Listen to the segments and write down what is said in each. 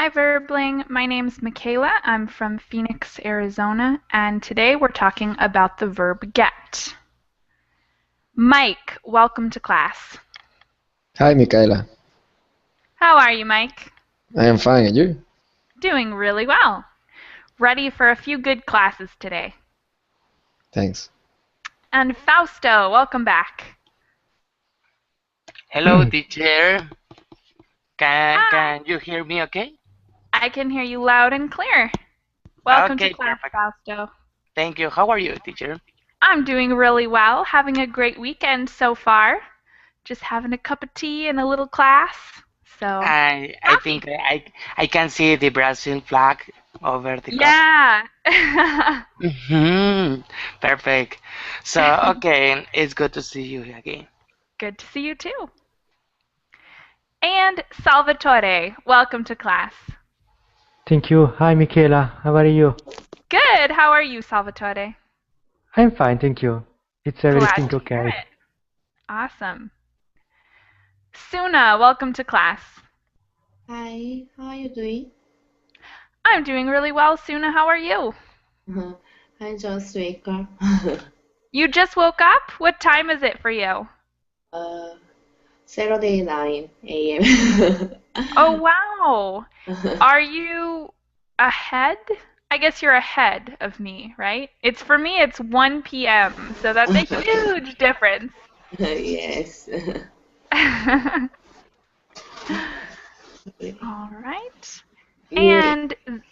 Hi, Verbling. My name's Michaela. I'm from Phoenix, Arizona, and today we're talking about the verb get. Mike, welcome to class. Hi, Michaela. How are you, Mike? I am fine, and you? Doing really well. Ready for a few good classes today. Thanks. And Fausto, welcome back. Hello, teacher. Can Hi. can you hear me okay? I can hear you loud and clear. Welcome to Okay, class, perfect. Fausto. Thank you. How are you, teacher? I'm doing really well, having a great weekend so far. Just having a cup of tea and a little class. So, I happy. think I can see the Brazil flag over the cup. Yeah. Perfect. So, okay, it's good to see you again. Good to see you too. And Salvatore, welcome to class. Thank you. Hi, Michaela. How are you? Good. How are you, Salvatore? I'm fine, thank you. It's Glad everything to hear okay. it. Awesome. Suna, welcome to class. Hi, how are you doing? I'm doing really well, Suna. How are you? I just wake up. You just woke up? What time is it for you? uh, Saturday 9 a.m. Oh, wow. Are you ahead? I guess you're ahead of me, right? For me, it's 1 p.m., so that's a huge difference. Yes. All right. You And and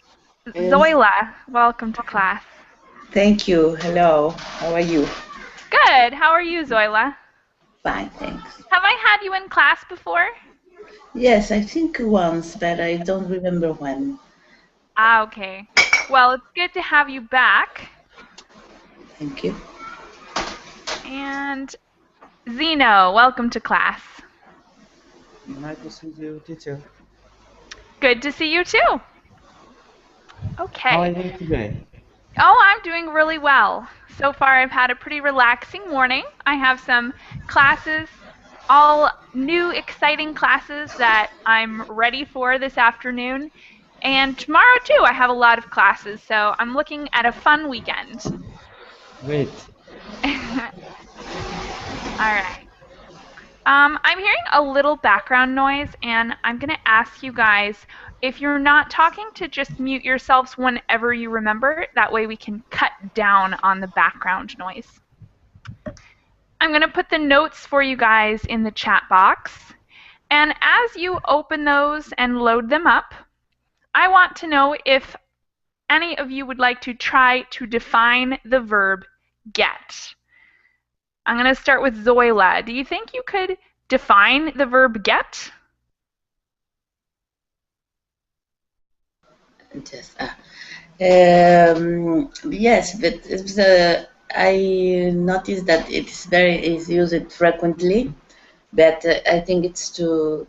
Zoila, welcome to class. Thank you. Hello. How are you? Good. How are you, Zoila? Fine, thanks. Have I had you in class before? Yes, I think once, but I don't remember when. Ah, okay. Well, it's good to have you back. Thank you. And Zeno, welcome to class. Nice to see you, teacher. Good to see you too. How are Okay. you today? Oh, I'm doing really well. So far, I've had a pretty relaxing morning. I have some classes, all new, exciting classes that I'm ready for this afternoon. And tomorrow, too, I have a lot of classes, so I'm looking at a fun weekend. Great. All right. I'm hearing a little background noise, and I'm going to ask you guys, if you're not talking, to just mute yourselves whenever you remember. That way we can cut down on the background noise. I'm going to put the notes for you guys in the chat box. And as you open those and load them up, I want to know if any of you would like to try to define the verb get. I'm going to start with Zoila. Do you think you could define the verb get? Just, yes, but I noticed that it's used frequently, but I think it's to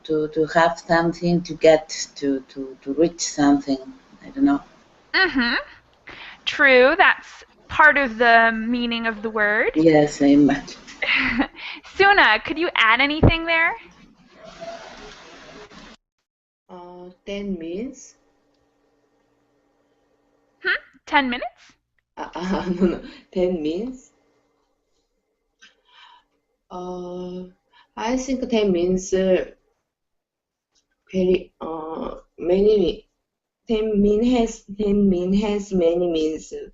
have something to get to reach something. I don't know. Mm-hmm. True, that's part of the meaning of the word. Yes, I imagine. Suna, could you add anything there? 10 minutes. 10 minutes? No, 10 minutes. I think 10 means very many. 10 min has many means. It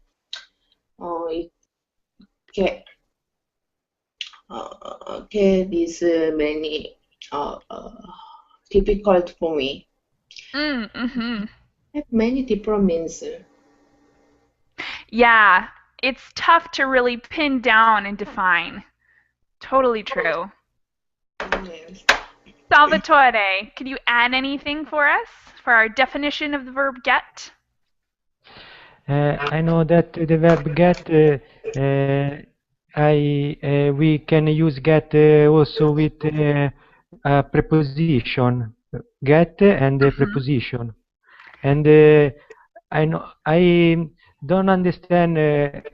can is many difficult for me. Mm-hmm. Have many different means. Yeah, it's tough to really pin down and define. Totally true. Yes. Salvatore, could you add anything for us for our definition of the verb get? I know that the verb get, we can use get also with a preposition, get and a preposition. And I don't understand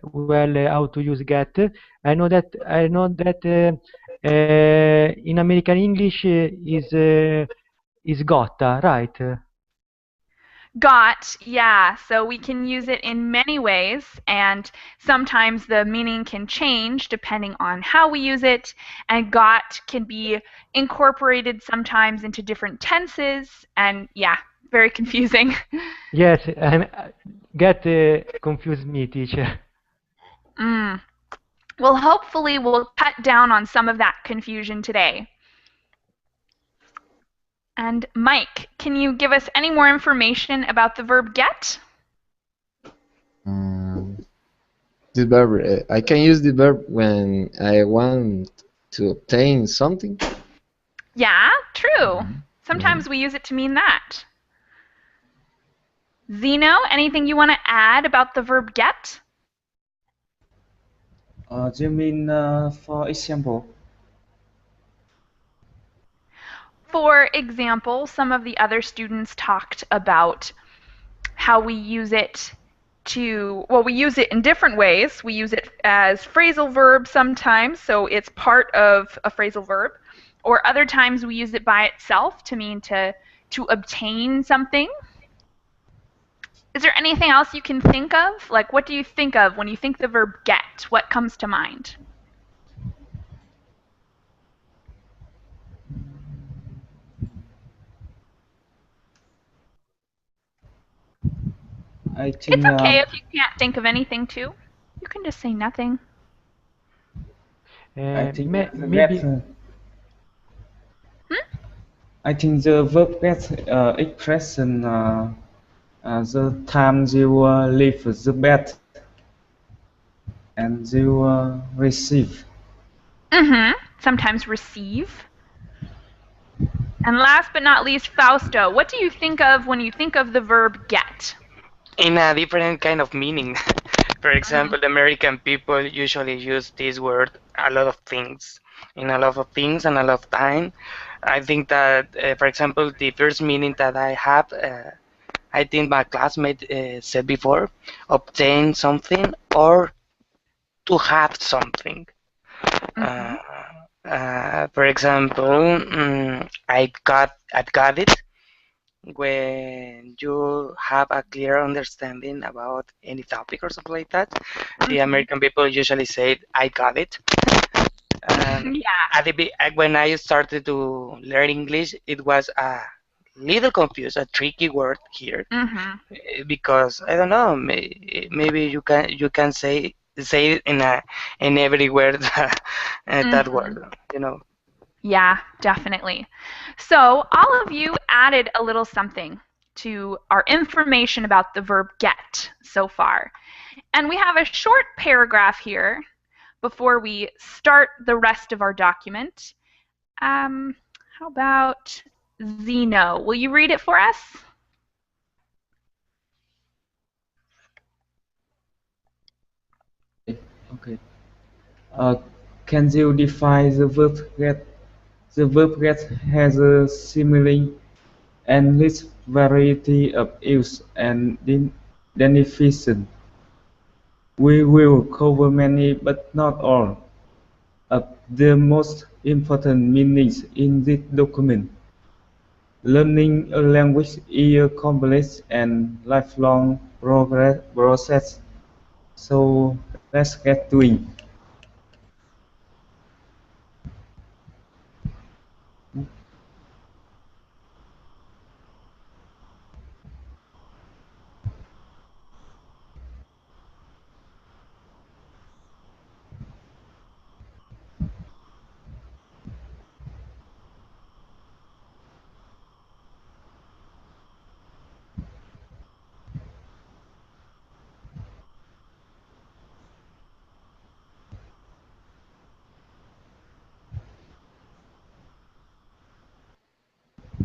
well how to use get. I know that in American English is gotta, right? Got, yeah. So we can use it in many ways, and sometimes the meaning can change depending on how we use it. And got can be incorporated sometimes into different tenses, and yeah, very confusing. Yes, get confused me, teacher. Mm. Well, hopefully we'll cut down on some of that confusion today. And Mike, can you give us any more information about the verb get? Um, this verb, I can use the verb when I want to obtain something. Yeah, true. Mhm. Sometimes we use it to mean that. Zeno, anything you want to add about the verb get? Do you mean, for example? For example, some of the other students talked about how we use it well, we use it in different ways. We use it as phrasal verb sometimes, so it's part of a phrasal verb. Or other times we use it by itself to mean to obtain something. Is there anything else you can think of? Like, what do you think of when you think the verb get? What comes to mind? I It's think, okay if you can't think of anything, too. You can just say nothing. Maybe. I think the verb get expression the time you leave the bed and you receive. Sometimes receive. And last but not least, Fausto, what do you think of when you think of the verb get? In a different kind of meaning. For example, the American people usually use this word a lot of things, in a lot of things and a lot of time. I think that, for example, the first meaning that I have, I think my classmate said before, obtain something or to have something. Uh, for example, I got it when you have a clear understanding about any topic or something like that. The American people usually say, I got it. Yeah. When I started to learn English, it was a little confused, a tricky word here, because I don't know, maybe you can say it in every word that word, you know. Yeah, definitely. So all of you added a little something to our information about the verb get so far. And we have a short paragraph here before we start the rest of our document. How about Zeno? Will you read it for us? Okay. Can you define the verb get? The verb get has a similar and rich variety of use and definition. We will cover many, but not all, of the most important meanings in this document. Learning a language is a complex and lifelong process. So let's get to it.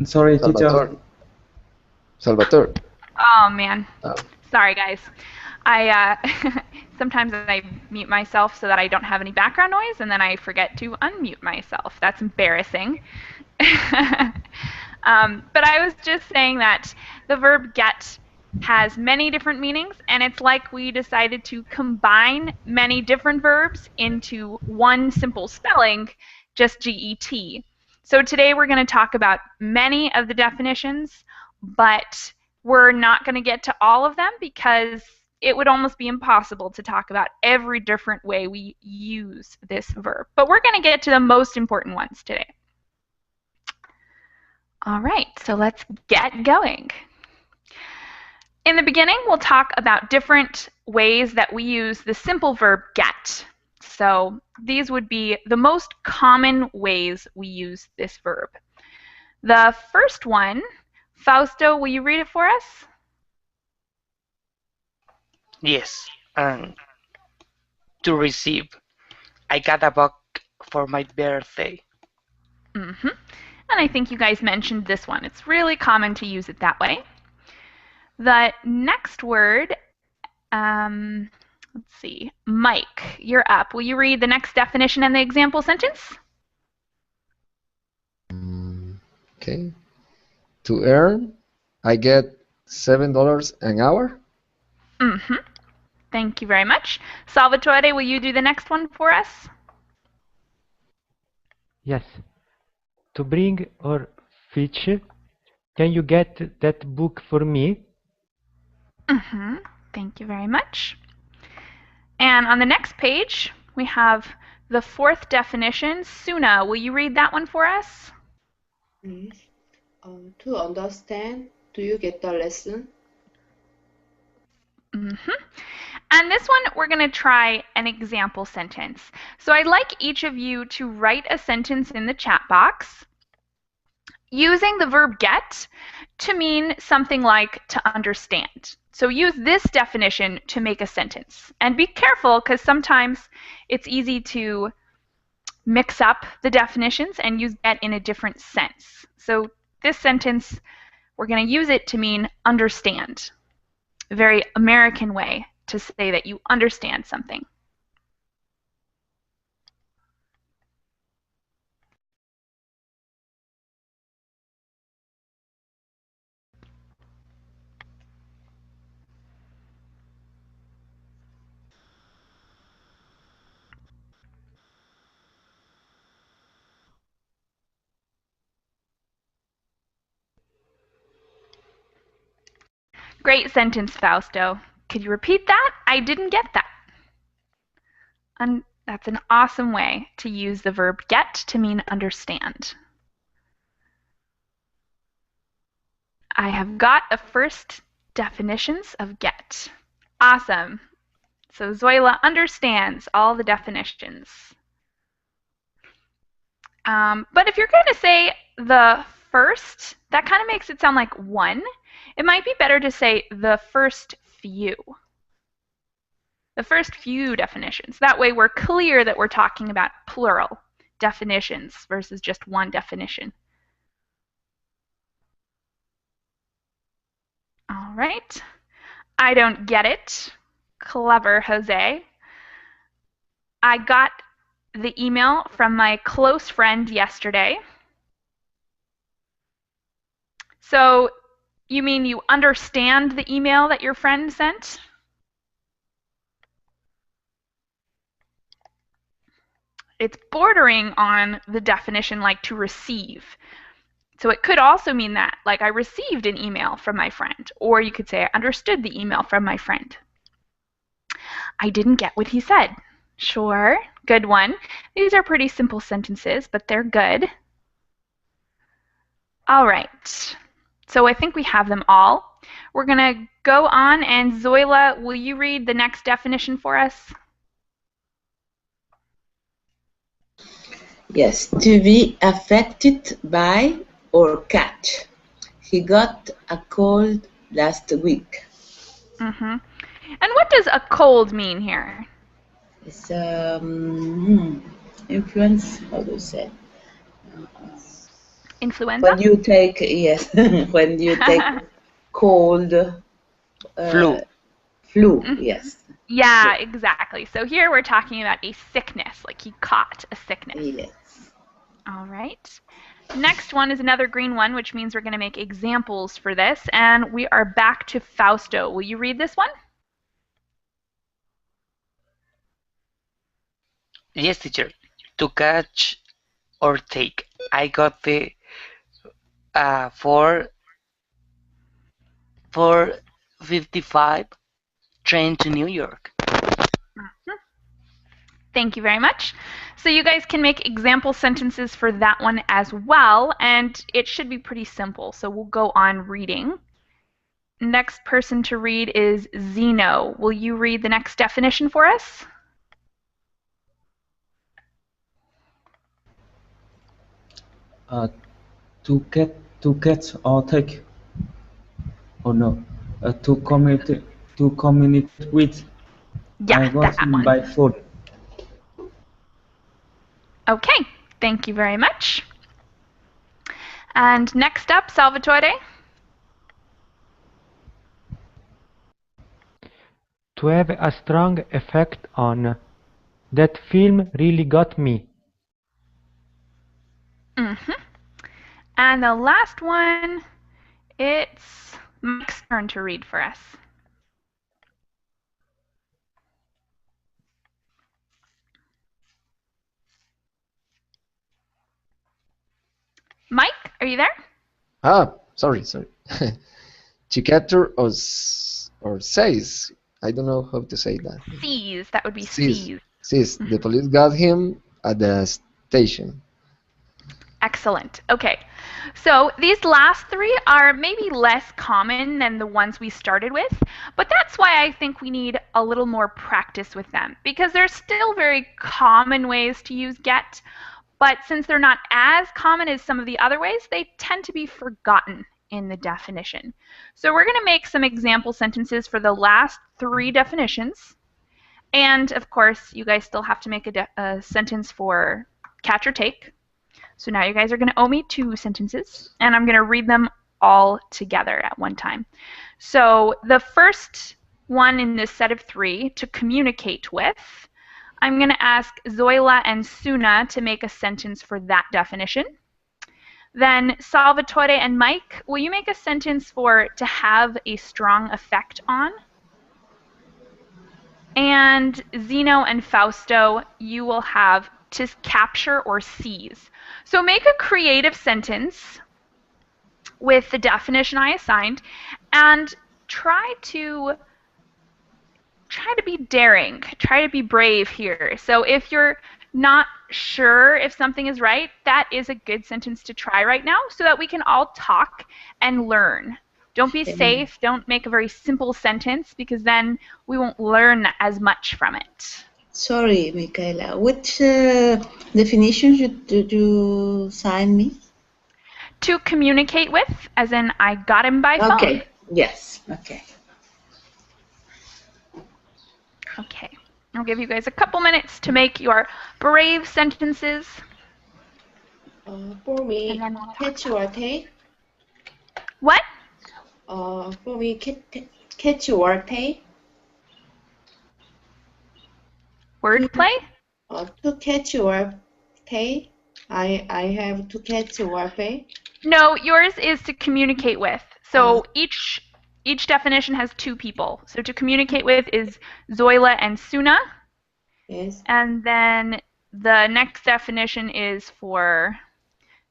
Sorry, teacher. Salvatore. Oh man. Oh, Sorry guys. I sometimes I mute myself so that I don't have any background noise and then I forget to unmute myself. That's embarrassing. But I was just saying that the verb get has many different meanings, and it's like we decided to combine many different verbs into one simple spelling, just get. So today we're going to talk about many of the definitions, but We're not going to get to all of them because it would almost be impossible to talk about every different way we use this verb. But we're going to get to the most important ones today. All right, so let's get going. In the beginning, we'll talk about different ways that we use the simple verb get. So these would be the most common ways we use this verb. The first one, Fausto, will you read it for us? Yes. To receive. I got a book for my birthday. Mm-hmm. And I think you guys mentioned this one. It's really common to use it that way. The next word, let's see, Mike, you're up. Will you read the next definition and the example sentence? Okay. To earn, I get $7 an hour. Mm-hmm. Thank you very much. Salvatore, will you do the next one for us? Yes. To bring or fetch. Can you get that book for me? Mm-hmm. Thank you very much. And on the next page, we have the fourth definition. Suna, will you read that one for us? To understand, do you get the lesson? Mm-hmm. And this one, we're going to try an example sentence. So I'd like each of you to write a sentence in the chat box using the verb get to mean something like to understand. So use this definition to make a sentence. And be careful because sometimes it's easy to mix up the definitions and use get in a different sense. So this sentence, we're going to use it to mean understand. A very American way to say that you understand something. Great sentence, Fausto. Could you repeat that? I didn't get that. And that's an awesome way to use the verb get to mean understand. I have got the first definitions of get. Awesome. So Zoila understands all the definitions. But if you're going to say the first, that kind of makes it sound like one. It might be better to say the first few. The first few definitions. That way we're clear that we're talking about plural definitions versus just one definition. All right. I don't get it. Clever, Jose. I got the email from my close friend yesterday. So you mean you understand the email that your friend sent? It's bordering on the definition like to receive. So it could also mean that, like I received an email from my friend, or you could say I understood the email from my friend. I didn't get what he said. Sure, good one. These are pretty simple sentences, but they're good. All right, so I think we have them all. We're going to go on, and Zoila, will you read the next definition for us? Yes, to be affected by or catch. He got a cold last week. Mm-hmm. And what does a cold mean here? It's influence, how do you say? Influenza? When you take, yes, when you take cold. Flu. Flu, Mm-hmm. yes. Yeah, exactly. So here we're talking about a sickness, like he caught a sickness. Yes. All right. Next one is another green one, which means we're going to make examples for this. And we are back to Fausto. Will you read this one? Yes, teacher. To catch or take. I got the for 4:55 train to New York. Thank you very much. So you guys can make example sentences for that one as well, and it should be pretty simple. So we'll go on reading. Next person to read is Zeno. Will you read the next definition for us? To catch or take. Oh no. To communicate with. I Yeah, got that him one. by phone. Okay, thank you very much. And next up, Salvatore. To have a strong effect on. That film really got me. And the last one, it's Mike's turn to read for us. Mike, are you there? Sorry. To capture or says. I don't know how to say that. Seize. That would be Sees. seize. Sees. The police got him at the station. Excellent. Okay. So these last three are maybe less common than the ones we started with, but that's why I think we need a little more practice with them, because they're still very common ways to use get, but since they're not as common as some of the other ways, they tend to be forgotten in the definition. So we're going to make some example sentences for the last three definitions. And of course, you guys still have to make a sentence for catch or take. So now you guys are going to owe me 2 sentences, and I'm going to read them all together at one time. So the first one in this set of 3, to communicate with, I'm going to ask Zoila and Suna to make a sentence for that definition. Then Salvatore and Mike, will you make a sentence for to have a strong effect on? And Zeno and Fausto, you will have to capture or seize. So make a creative sentence with the definition I assigned and try to be daring, try to be brave here. So if you're not sure if something is right, that is a good sentence to try right now so that we can all talk and learn. Don't be safe, don't make a very simple sentence because then we won't learn as much from it. Sorry, Michaela. Which definition did you assign me? To communicate with, as in I got him by phone. Okay. Yes. Okay. Okay. I'll give you guys a couple minutes to make your brave sentences. For me, And then we'll catch or take. What? For me, catch or take. Wordplay? To catch or pay. I have to catch or pay. No, yours is to communicate with. So each definition has 2 people. So to communicate with is Zoila and Suna. Yes. And then the next definition is for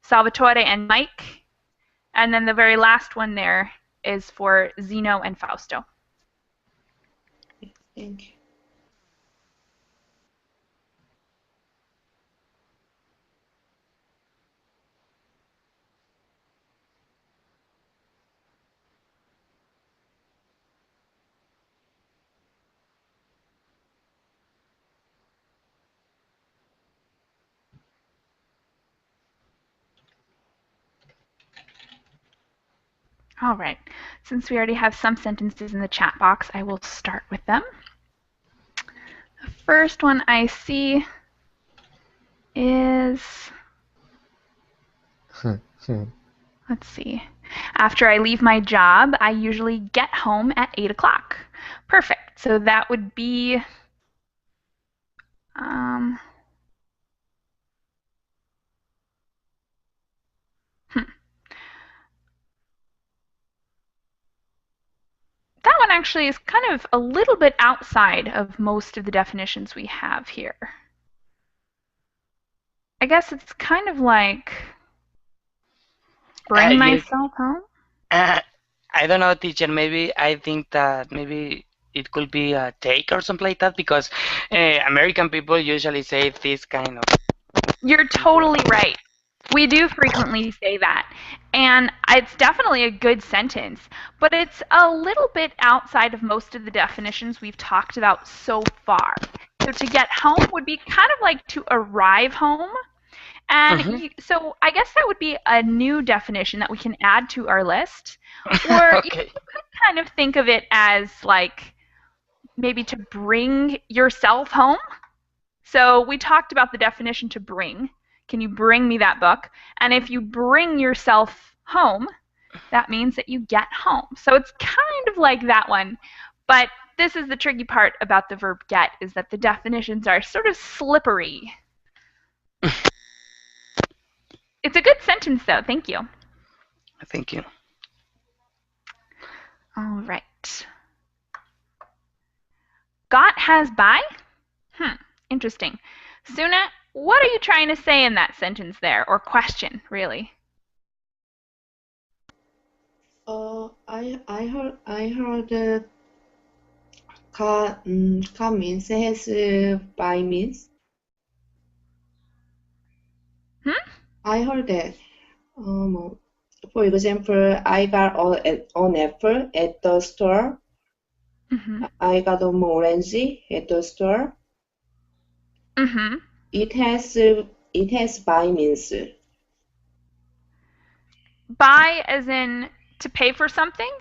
Salvatore and Mike. And then the very last one there is for Zeno and Fausto. Thank you. All right. Since we already have some sentences in the chat box, I will start with them. The first one I see is, let's see. After I leave my job, I usually get home at 8 o'clock. Perfect. So that would be that one actually is kind of a little bit outside of most of the definitions we have here. I guess it's kind of like bring myself home. I I don't know, teacher. Maybe I think that maybe it could be a take or something like that because American people usually say this kind of You're people. totally right. We do frequently say that. And it's definitely a good sentence, but it's a little bit outside of most of the definitions we've talked about so far. So to get home would be kind of like to arrive home. And Mhm. so I guess that would be a new definition that we can add to our list. Or you Okay. could kind of think of it as like maybe to bring yourself home. So we talked about the definition to bring. Can you bring me that book? And if you bring yourself home, that means that you get home. So it's kind of like that one. But this is the tricky part about the verb get, is that the definitions are sort of slippery. It's a good sentence, though. Thank you. Thank you. All right. Got has by? Interesting. Suna, what are you trying to say in that sentence there, or question, really? I heard ka means has by means. I heard that. For example, I got an apple at the store. I got an orange at the store. It has by means. Buy as in to pay for something?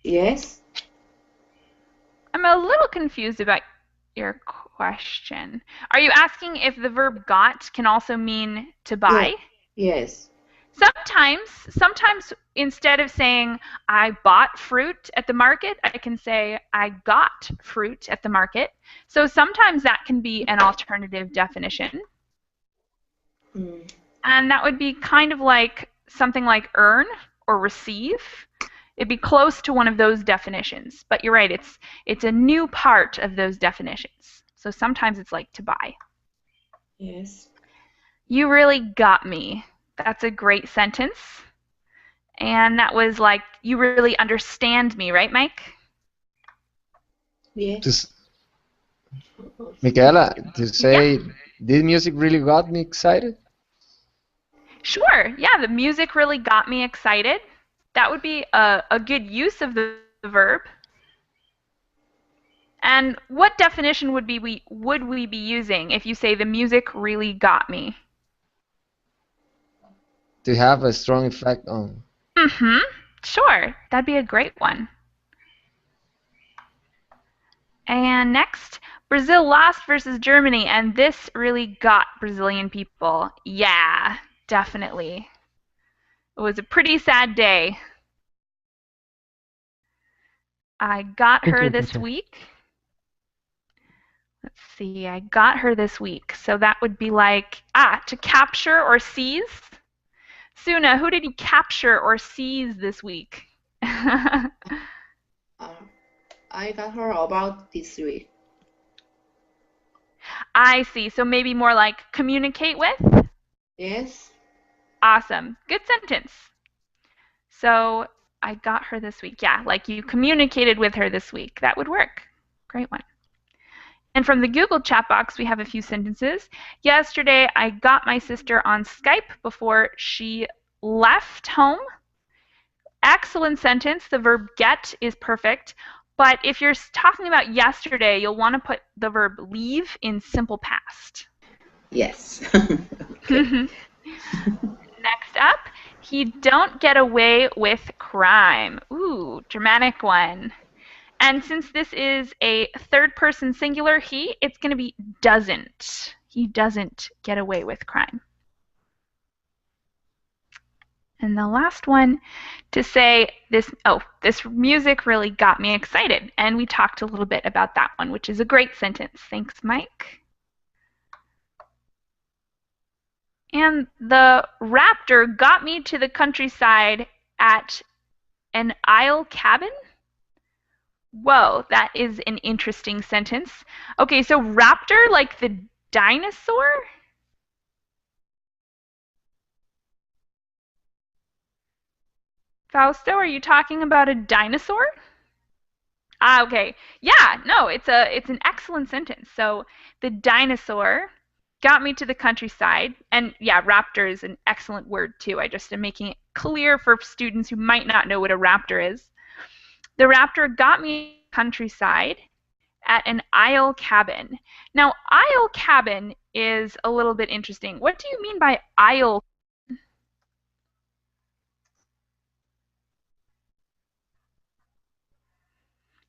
Yes. I'm a little confused about your question. Are you asking if the verb got can also mean to buy? Yes. Sometimes instead of saying I bought fruit at the market, I can say I got fruit at the market. So sometimes that can be an alternative definition. And that would be kind of like something like earn or receive. It'd be close to one of those definitions. But you're right, it's a new part of those definitions. So sometimes it's like to buy. Yes. You really got me. That's a great sentence. And that was like, you really understand me, right, Mike? Yes. Just, Michaela, to say, did music really got me excited? Sure. Yeah, the music really got me excited. That would be a good use of the verb. And what definition would we be using if you say the music really got me? To have a strong effect on. Sure. That'd be a great one. And next, Brazil lost versus Germany, and this really got Brazilian people. Yeah, definitely. It was a pretty sad day. I got Thank her you, this teacher. week. Let's see, I got her this week. So that would be like, to capture or seize. Suna, who did you capture or seize this week? I got her about this week. I see. So maybe more like communicate with? Yes. Awesome. Good sentence. So I got her this week. Yeah, like you communicated with her this week. That would work. Great one. And from the Google chat box, we have a few sentences. Yesterday, I got my sister on Skype before she left home. Excellent sentence. The verb get is perfect. But if you're talking about yesterday, you'll want to put the verb leave in simple past. Yes. Next up, he don't get away with crime. Ooh, dramatic one. And since this is a third person singular he, it's going to be doesn't. He doesn't get away with crime. And the last one to say this music really got me excited. And we talked a little bit about that one, which is a great sentence. Thanks, Mike. And the raptor got me to the countryside at an isle cabin. Whoa, that is an interesting sentence. Okay, so raptor, like the dinosaur? Fausto, are you talking about a dinosaur? Ah, okay. Yeah, no, it's an excellent sentence. So the dinosaur got me to the countryside, and yeah, raptor is an excellent word too. I just am making it clear for students who might not know what a raptor is. The raptor got me to the countryside at an isle cabin. Now, isle cabin is a little bit interesting. What do you mean by isle?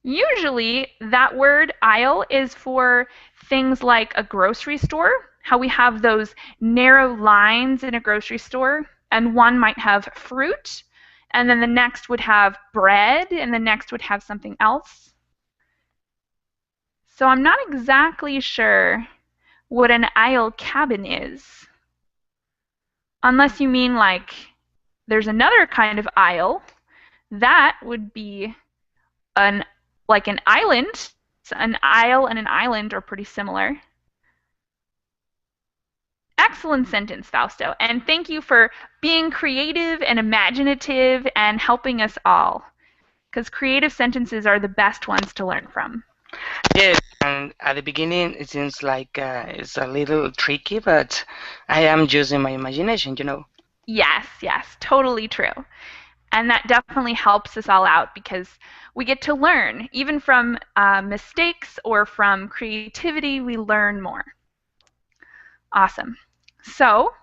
Usually, that word aisle is for things like a grocery store, how we have those narrow lines in a grocery store, and one might have fruit, and then the next would have bread, and the next would have something else. So I'm not exactly sure what an aisle cabin is, unless you mean like there's another kind of aisle. That would be an like an island. An isle and an island are pretty similar. Excellent sentence, Fausto, and thank you for being creative and imaginative and helping us all, because creative sentences are the best ones to learn from. Yes, and at the beginning it seems like it's a little tricky, but I am using my imagination, you know. Yes, totally true. And that definitely helps us all out because we get to learn. Even from mistakes or from creativity, we learn more. Awesome. So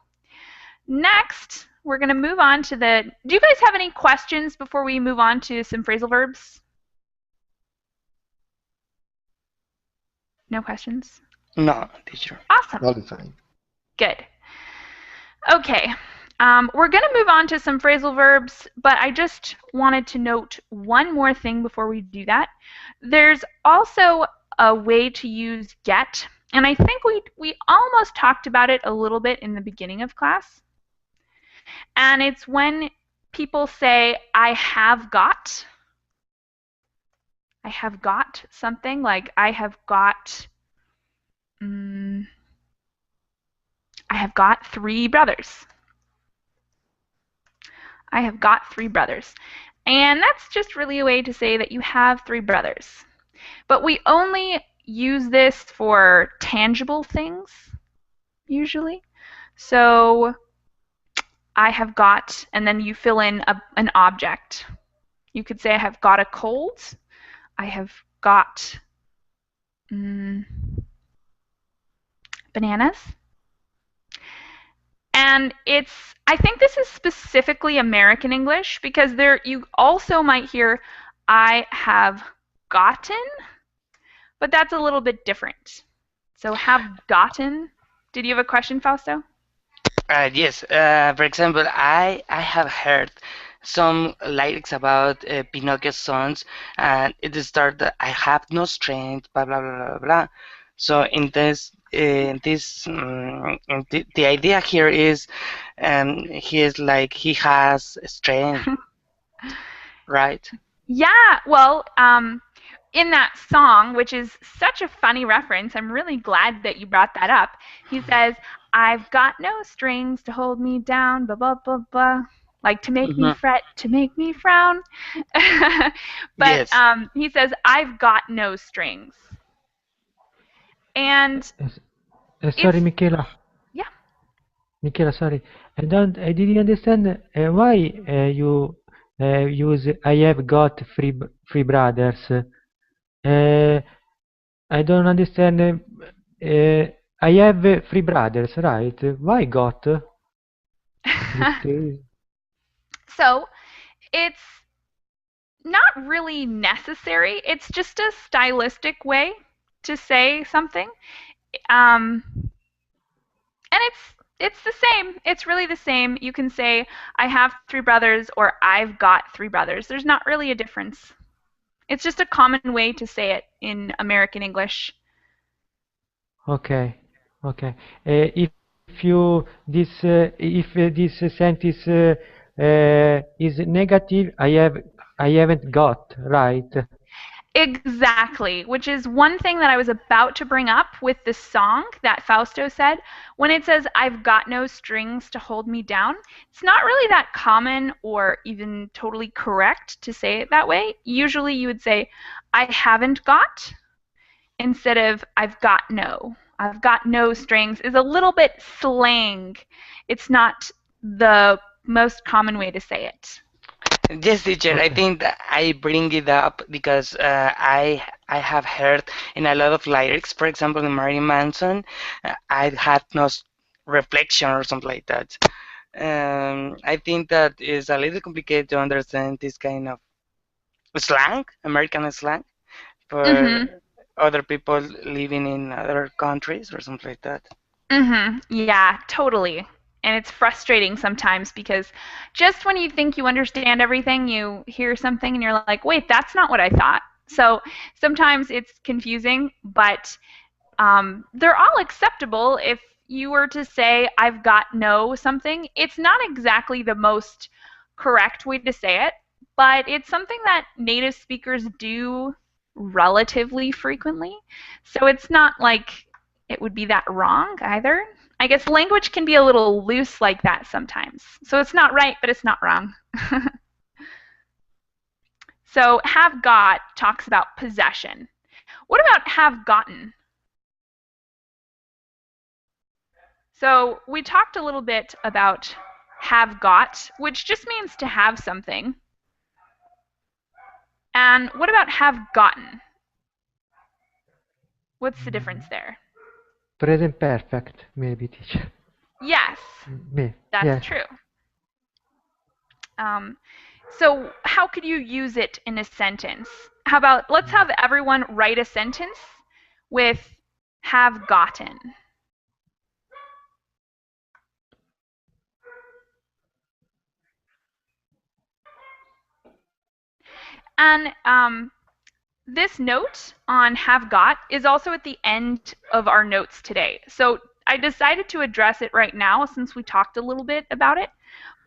next, we're going to move on to the... Do you guys have any questions before we move on to some phrasal verbs? No questions? No, teacher. Awesome. All fine. Good. Okay. We're going to move on to some phrasal verbs, but I just wanted to note one more thing before we do that. There's also a way to use get, and I think we almost talked about it a little bit in the beginning of class. And it's when people say, I have got something, like I have got 3 brothers. I have got 3 brothers. And that's just really a way to say that you have 3 brothers. But we only use this for tangible things, usually. So I have got, and then you fill in an object. You could say I have got a cold. I have got bananas. And I think this is specifically American English because you also might hear I have gotten, but that's a little bit different. So have gotten. Did you have a question, Fausto? Yes. For example, I have heard some lyrics about Pinocchio's songs, and it starts I have no strength, blah blah blah blah blah. So in the idea here is, he is like he has strength, right? Yeah. Well, in that song, which is such a funny reference, I'm really glad that you brought that up. He says, I've got no strings to hold me down, blah, blah, blah, blah. Like to make me fret, to make me frown. But Yes. he says, I've got no strings. And sorry, Michela. Yeah. Michela, sorry. I didn't understand why you use I have got 3 brothers. I don't understand. I have 3 brothers, right? Why got? So it's not really necessary. It's just a stylistic way to say something. And it's the same. It's really the same. You can say I have 3 brothers or I've got 3 brothers. There's not really a difference. It's just a common way to say it in American English. Okay. If this sentence is negative, I haven't got, right? Exactly, which is one thing that I was about to bring up with the song that Fausto said. When it says, I've got no strings to hold me down, it's not really that common or even totally correct to say it that way. Usually you would say, I haven't got, instead of I've got no. I've got no strings is a little bit slang. It's not the most common way to say it. Yes, teacher. I Okay. think that I bring it up because I have heard in a lot of lyrics, for example, in Marilyn Manson, I had no reflection or something like that. I think that is a little complicated to understand this kind of slang, American slang, for Mhm. other people living in other countries or something like that. Yeah, totally. And it's frustrating sometimes because just when you think you understand everything, you hear something and you're like, wait, that's not what I thought. So sometimes it's confusing, but they're all acceptable. If you were to say, I've got no something, it's not exactly the most correct way to say it, but it's something that native speakers do relatively frequently. So it's not like it would be that wrong either. I guess language can be a little loose like that sometimes. So it's not right, but it's not wrong. So have got talks about possession. What about have gotten? So we talked a little bit about have got, which just means to have something. And what about have gotten? What's the difference there? Present perfect, maybe, teacher. Yes, that's Yes. true. So how could you use it in a sentence? How about let's have everyone write a sentence with have gotten. And this note on have got is also at the end of our notes today. So I decided to address it right now since we talked a little bit about it.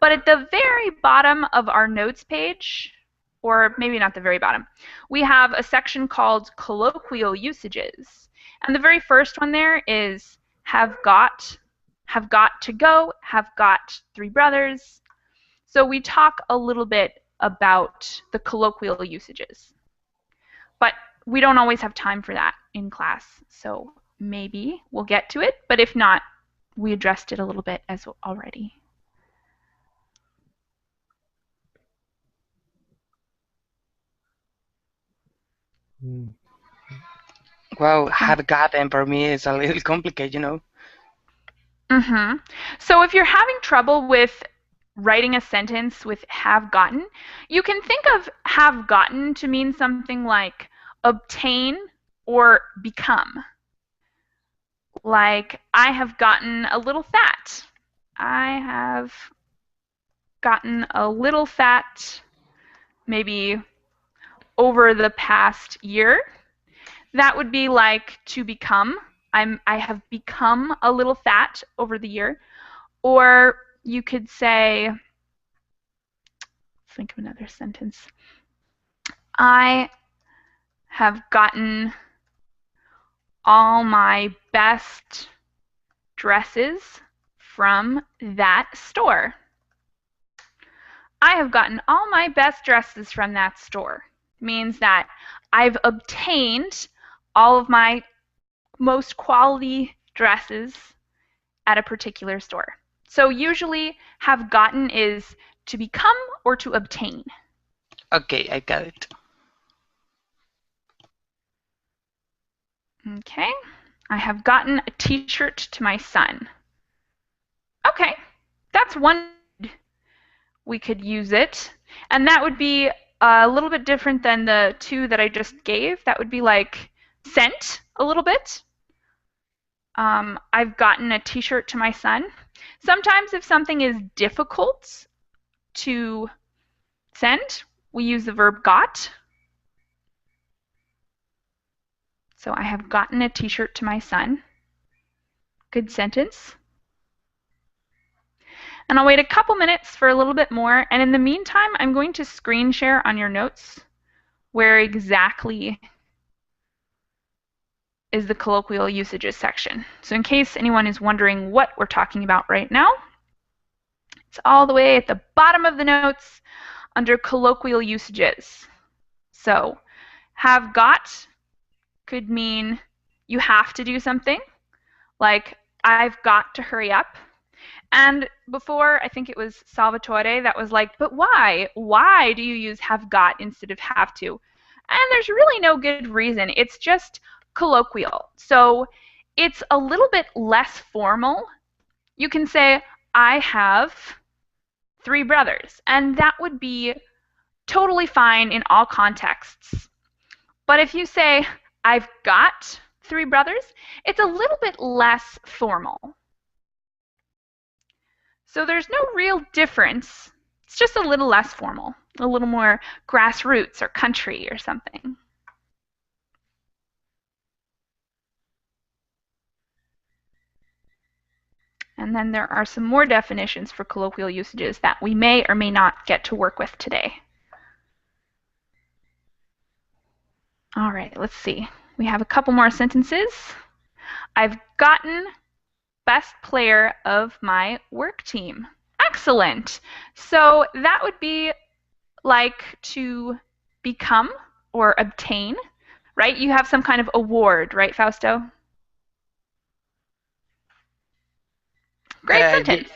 But at the very bottom of our notes page, or maybe not the very bottom, we have a section called colloquial usages. And the very first one there is have got to go, have got three brothers. So we talk a little bit about the colloquial usages. But we don't always have time for that in class. So maybe we'll get to it, but if not, we addressed it a little bit as already. Mm. Wow, have gotten for me is a little complicated. So if you're having trouble with writing a sentence with have gotten, you can think of have gotten to mean something like obtain or become. Like, I have gotten a little fat. I have gotten a little fat maybe over the past year. That would be like to become. I have become a little fat over the year. Or you could say, think of another sentence. I have gotten all my best dresses from that store. I have gotten all my best dresses from that store. Means that I've obtained all of my most quality dresses at a particular store. So usually have gotten is to become or to obtain. Okay, I got it. Okay. I have gotten a t-shirt to my son. Okay. That's one we could use it. And that would be a little bit different than the two that I just gave. That would be like sent a little bit. I've gotten a t-shirt to my son. Sometimes if something is difficult to send, we use the verb got. So I have gotten a t-shirt to my son. Good sentence. And I'll wait a couple minutes for a little bit more. And in the meantime, I'm going to screen share on your notes where exactly is the colloquial usages section. So in case anyone is wondering what we're talking about right now, it's all the way at the bottom of the notes under colloquial usages. So have got could mean you have to do something, like I've got to hurry up. And before, I think it was Salvatore that was like, but why? Why do you use have got instead of have to? And there's really no good reason. It's just colloquial. So it's a little bit less formal. You can say, I have 3 brothers, and that would be totally fine in all contexts. But if you say, I've got 3 brothers, it's a little bit less formal. So there's no real difference. It's just a little less formal, a little more grassroots or country or something. And then there are some more definitions for colloquial usages that we may or may not get to work with today. All right, let's see. We have a couple more sentences. I've gotten best player of my work team. Excellent. So that would be like to become or obtain, right? You have some kind of award, right, Fausto? Great sentence.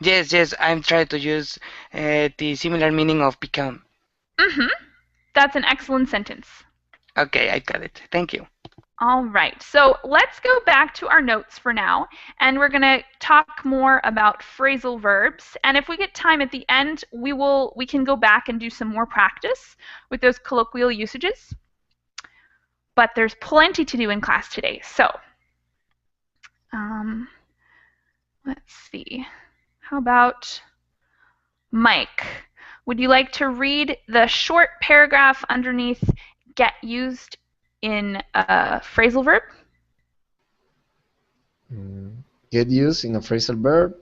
Yes, I'm trying to use the similar meaning of become. That's an excellent sentence. Okay, I got it. Thank you. All right, so let's go back to our notes for now, and we're going to talk more about phrasal verbs. And if we get time at the end, we can go back and do some more practice with those colloquial usages. But there's plenty to do in class today. So let's see. How about Mike? Would you like to read the short paragraph underneath get used in a phrasal verb? Get used in a phrasal verb.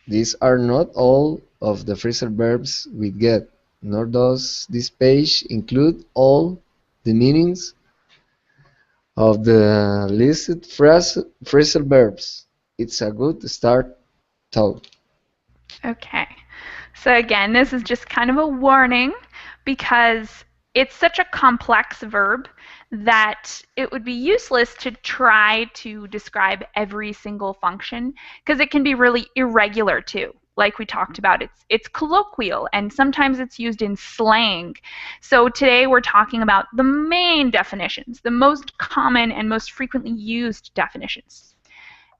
These are not all of the phrasal verbs we get, nor does this page include all the meanings of the listed phrasal verbs. It's a good start, though. Okay. So again, this is just kind of a warning because it's such a complex verb that it would be useless to try to describe every single function because it can be really irregular too. Like we talked about, it's colloquial and sometimes it's used in slang. So today we're talking about the main definitions, the most common and most frequently used definitions.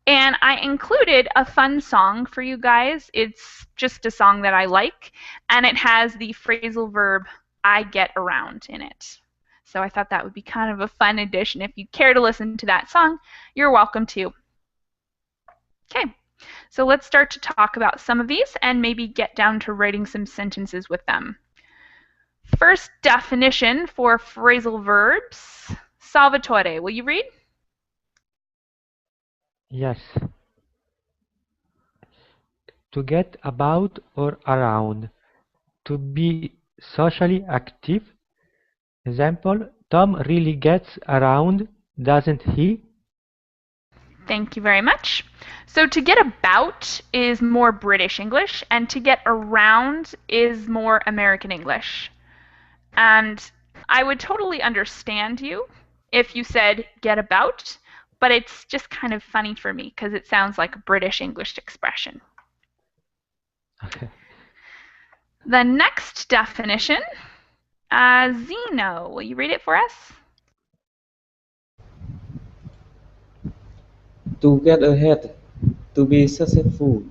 And I included a fun song for you guys. It's just a song that I like, and it has the phrasal verb I get around in it. So I thought that would be kind of a fun addition. If you care to listen to that song, you're welcome to. Okay, so let's start to talk about some of these and maybe get down to writing some sentences with them. First definition for phrasal verbs. Salvatore, will you read? Yes. To get about or around. To be socially active. Example, Tom really gets around, doesn't he? Thank you very much. So to get about is more British English, and to get around is more American English. And I would totally understand you if you said get about, but it's just kind of funny for me because it sounds like a British English expression. Okay. The next definition, Zeno, will you read it for us? To get ahead, to be successful.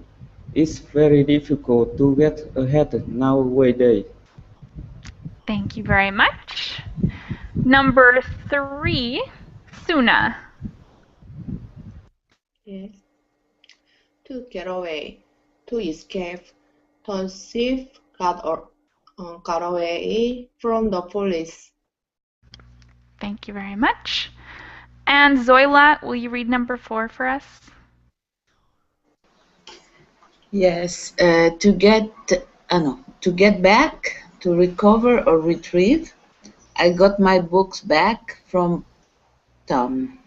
It's very difficult to get ahead nowadays. Thank you very much. Number 3, Suna. Yes. To get away, to escape. The thief got away from the police. Thank you very much. And Zoila, will you read number 4 for us? Yes, to get back, to recover or retrieve. I got my books back from Tom.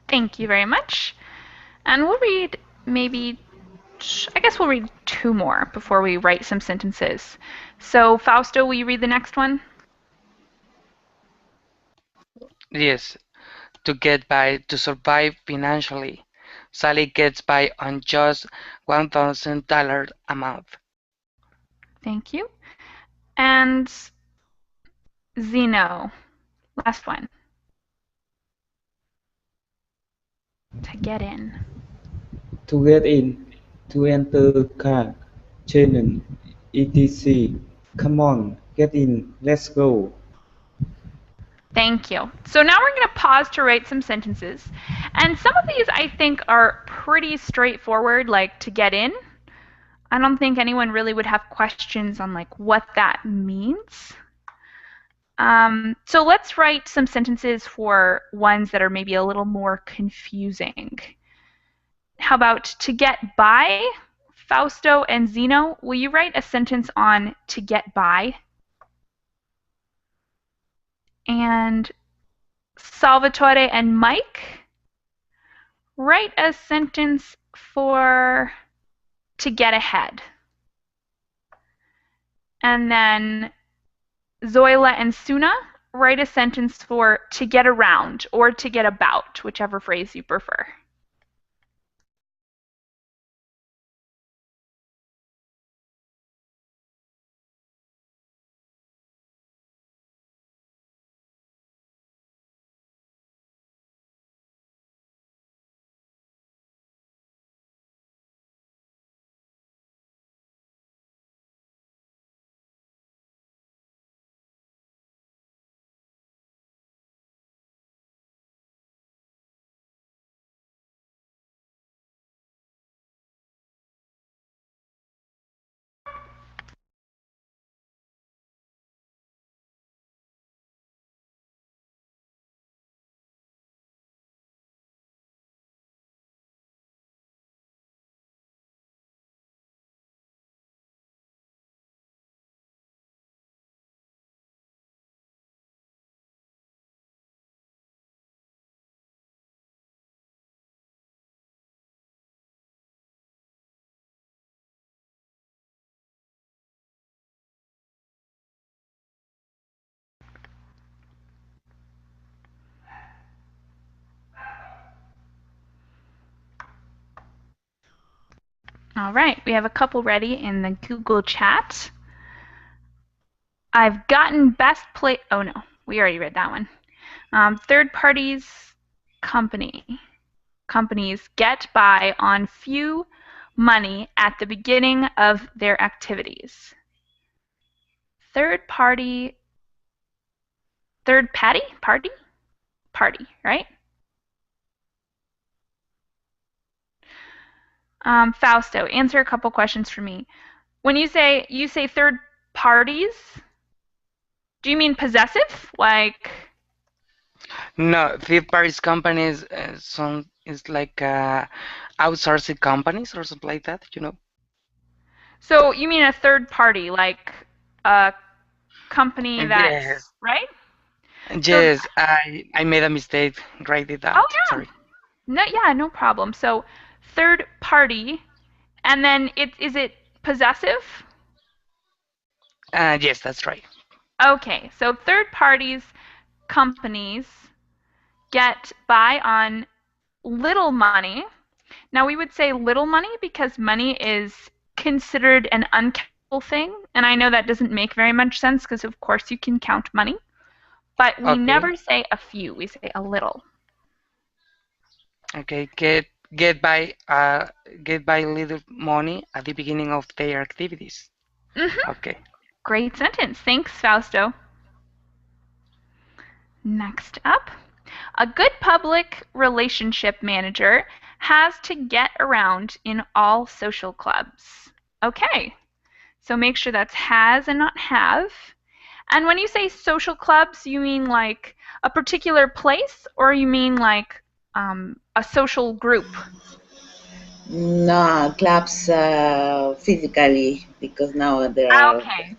Thank you very much. And we'll read maybe, I guess we'll read 2 more before we write some sentences. So, Fausto, will you read the next one? Yes, to get by, to survive financially. Sally gets by on just $1,000 a month. Thank you. And Zeno, last one. To get in. To get in, to enter car, train, etc. Come on, get in, let's go. Thank you. So now we're going to pause to write some sentences. And some of these I think are pretty straightforward, like to get in. I don't think anyone really would have questions on like what that means. So let's write some sentences for ones that are maybe a little more confusing. How about to get by? Fausto and Zeno, will you write a sentence on to get by? And Salvatore and Mike, write a sentence for to get ahead. And then Zoila and Suna, write a sentence for to get around or to get about, whichever phrase you prefer. All right, we have a couple ready in the Google chat. I've gotten best play. Oh no, we already read that one. Third parties, companies get by on few money at the beginning of their activities. Third party, party, right? Fausto, answer a couple questions for me. When you say third parties, do you mean possessive? Like, No, third parties companies some is like outsourcing companies or something like that, you know? so you mean a third party, like a company that's Yes, right? So, yes, I made a mistake. Write it oh out. yeah, Sorry. no problem. So, third party, and then is it possessive? Yes, that's right. Okay, so third parties, companies get by on little money. Now we would say little money because money is considered an uncountable thing, and I know that doesn't make very much sense because of course you can count money, but we Okay, never say a few, we say a little. okay. Get by little money at the beginning of their activities. Okay. Great sentence. Thanks, Fausto. Next up, a good public relationship manager has to get around in all social clubs. Okay, so make sure that's has and not have. And when you say social clubs, you mean like a particular place or you mean like a social group? No, clubs physically, because now there are. Okay.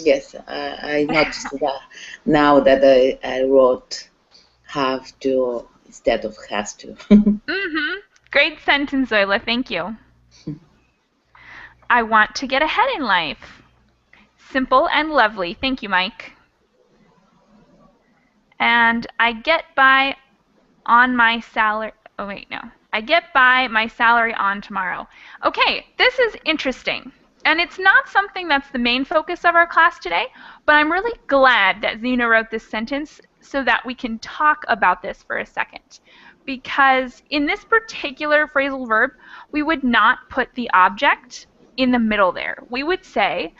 Yes, I noticed that now that I wrote have to instead of has to. Great sentence, Zoila. Thank you. I want to get ahead in life. Simple and lovely. Thank you, Mike. And I get by on my salary. Oh, wait, no. I get by my salary on tomorrow. Okay, this is interesting. And it's not something that's the main focus of our class today, but I'm really glad that Zena wrote this sentence so that we can talk about this for a second. Because in this particular phrasal verb, we would not put the object in the middle there. We would say,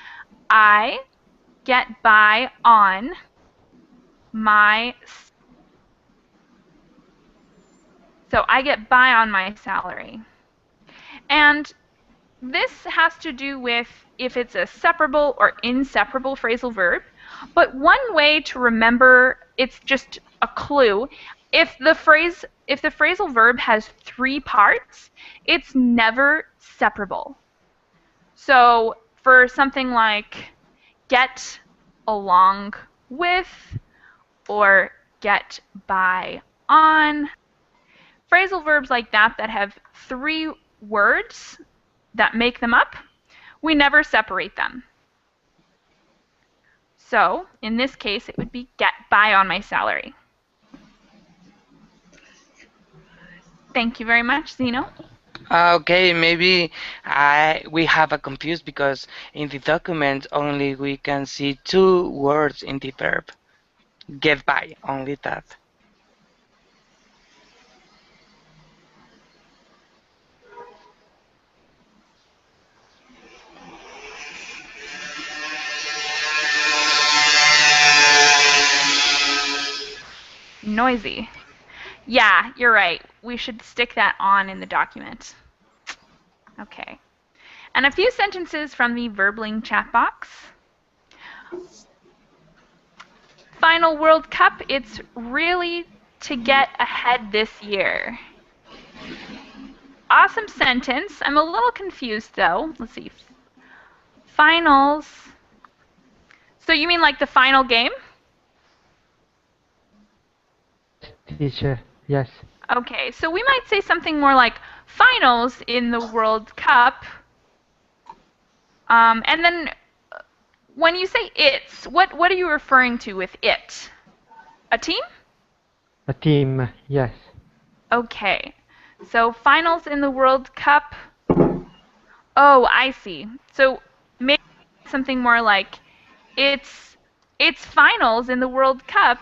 I get by on my So I get by on my salary. And this has to do with if it's a separable or inseparable phrasal verb. But one way to remember, it's just a clue, if the phrasal verb has 3 parts, it's never separable. So for something like get along with or get by on, phrasal verbs like that that have 3 words that make them up, we never separate them. So in this case, it would be get by on my salary. Thank you very much, Zeno. Okay, maybe we have a confused because in the document only we can see 2 words in the verb. Get by, only that. Noisy. Yeah, you're right. We should stick that on in the document. Okay. And a few sentences from the Verbling chat box. Final World Cup, it's really to get ahead this year. Awesome sentence. I'm a little confused though. Let's see. Finals. So you mean like the final game? Teacher, yes. Okay, so we might say something more like finals in the World Cup. And then when you say it's, what are you referring to with it? A team? A team, yes. Okay, so finals in the World Cup. Oh, I see. So maybe something more like it's finals in the World Cup.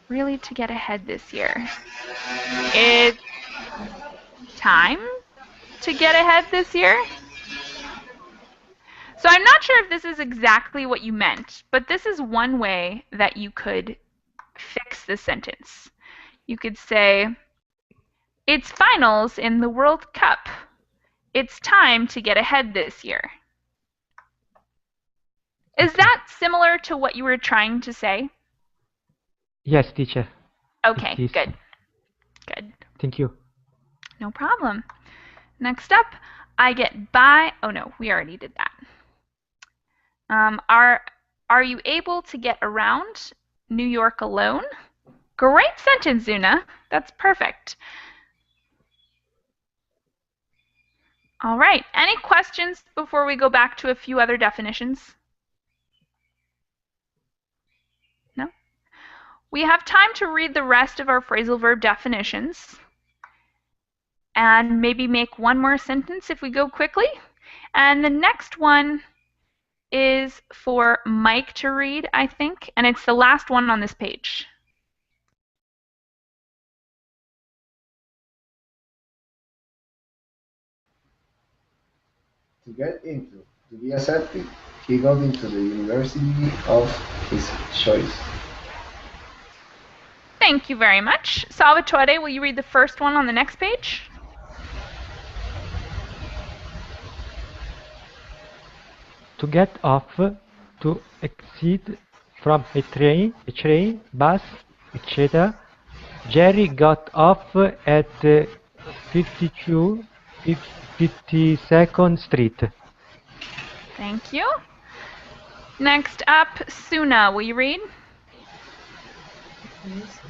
Really to get ahead this year. It's time to get ahead this year. So I'm not sure if this is exactly what you meant, but this is one way that you could fix the sentence. You could say, it's finals in the World Cup. It's time to get ahead this year. Is that similar to what you were trying to say? Yes, teacher. Okay, good. Good. Thank you. No problem. Next up, I get by. Oh no, we already did that. Are you able to get around New York alone? Great sentence, Zuna. That's perfect. All right. Any questions before we go back to a few other definitions? No? We have time to read the rest of our phrasal verb definitions and maybe make one more sentence if we go quickly. And the next one is for Mike to read, I think, and it's the last one on this page. To get into, to be accepted, he got into the university of his choice. Thank you very much. Salvatore, will you read the first one on the next page? To get off, to exit from a train, bus, etc. Jerry got off at 52 52nd Street. Thank you. Next up, Suna, will you read? Yes.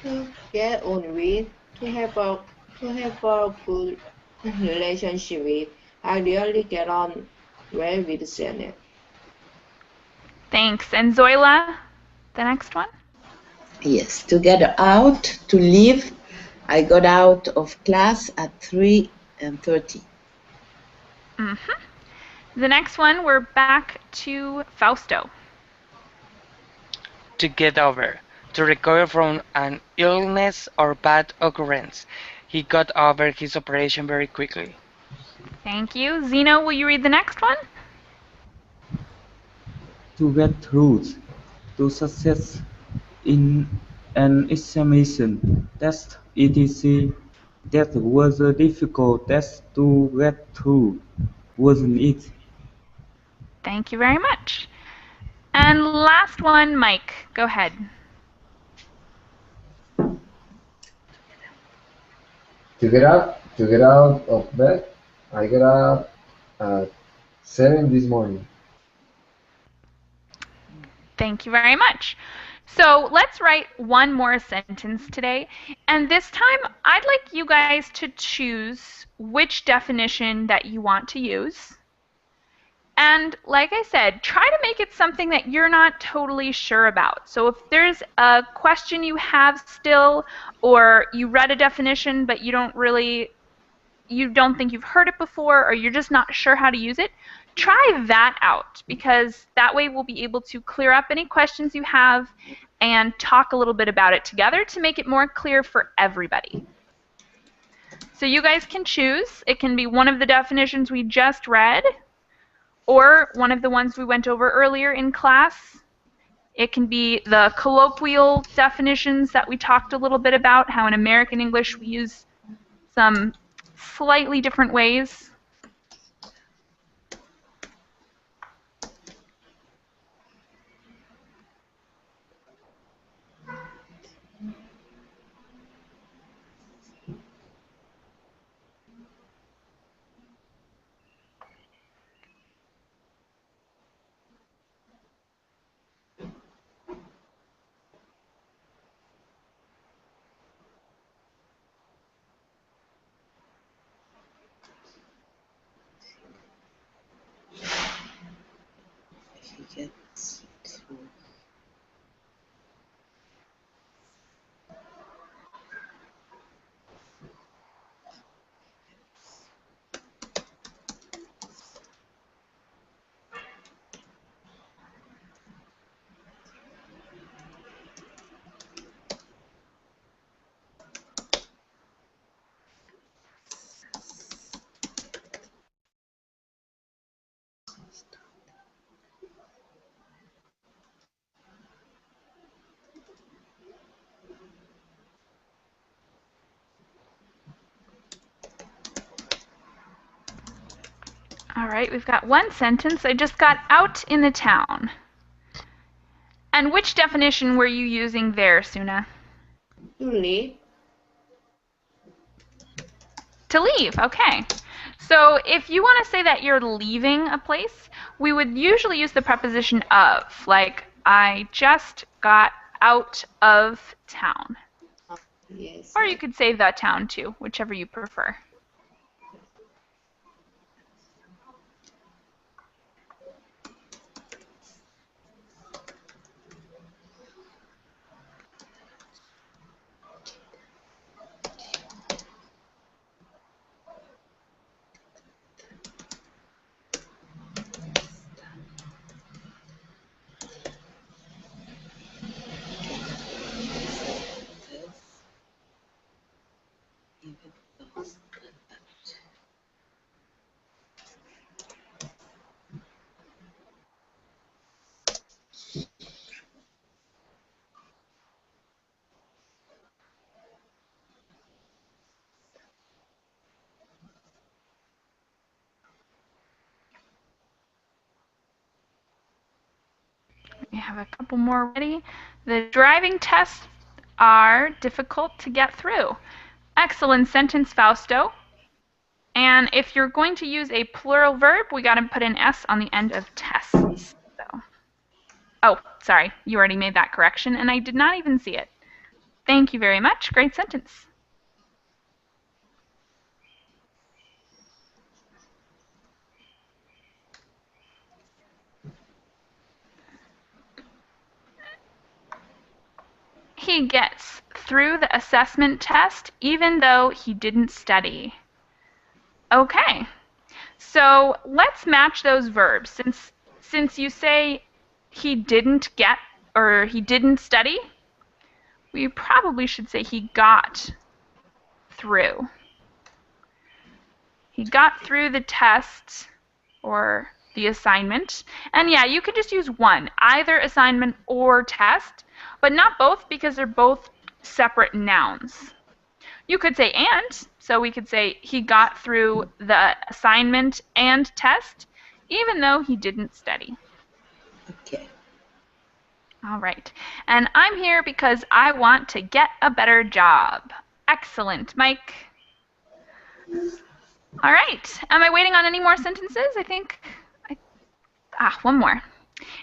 To get on with, to have a good relationship with. I really get on well with Janet. Thanks. And Zoila, the next one? Yes, to get out, to leave. I got out of class at 3:30. The next one, we're back to Fausto. To get over, to recover from an illness or bad occurrence. He got over his operation very quickly. Thank you. Zeno, will you read the next one? To get through, to success in an examination, test, etc. That was a difficult test to get through, wasn't it? Thank you very much. And last one, Mike, go ahead. To get out of bed, I got up at 7 this morning. Thank you very much. So let's write one more sentence today. And this time, I'd like you guys to choose which definition that you want to use. And like I said, try to make it something that you're not totally sure about. So if there's a question you have still, or you read a definition but you don't think you've heard it before, or you're just not sure how to use it, try that out, because that way we'll be able to clear up any questions you have and talk a little bit about it together to make it more clear for everybody. So you guys can choose. It can be one of the definitions we just read, or one of the ones we went over earlier in class. It can be the colloquial definitions that we talked a little bit about, how in American English we use some slightly different ways. He gets through. All right, we've got one sentence. I just got out in the town. And which definition were you using there, Suna? To leave, To leave, okay. So if you want to say that you're leaving a place, we would usually use the preposition of, like, I just got out of town. yes. Or you could say the town too, whichever you prefer. We have a couple more ready. The driving tests are difficult to get through. Excellent sentence, Fausto. And if you're going to use a plural verb, we got to put an S on the end of tests. So. Oh, sorry, you already made that correction, and I did not even see it. Thank you very much. Great sentence. He gets through the assessment test even though he didn't study. Okay, so let's match those verbs. Since you say he didn't get or he didn't study, we probably should say he got through. He got through the test or the assignment. And yeah, you could just use one, either assignment or test, but not both because they're both separate nouns. You could say and, so we could say he got through the assignment and test, even though he didn't study. Okay. All right. And I'm here because I want to get a better job. Excellent, Mike. All right. Am I waiting on any more sentences? I think. One more.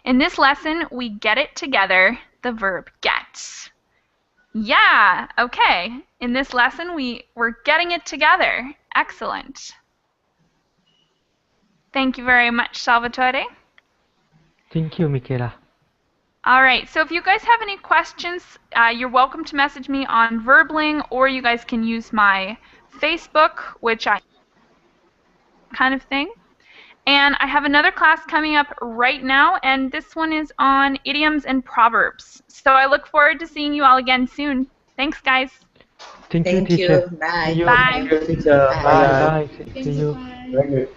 In this lesson, we get it together, the verb get. Yeah, okay. In this lesson, we're getting it together. Excellent. Thank you very much, Salvatore. Thank you, Michaela. All right, so if you guys have any questions, you're welcome to message me on Verbling, or you guys can use my Facebook, which I kind of thing. And I have another class coming up right now, and this one is on idioms and proverbs. So I look forward to seeing you all again soon. Thanks, guys. Thank you, Thank teacher. you. Bye. See you. Bye. Teacher. Bye. Bye. Bye. See Thank you. you. Bye. Thank you.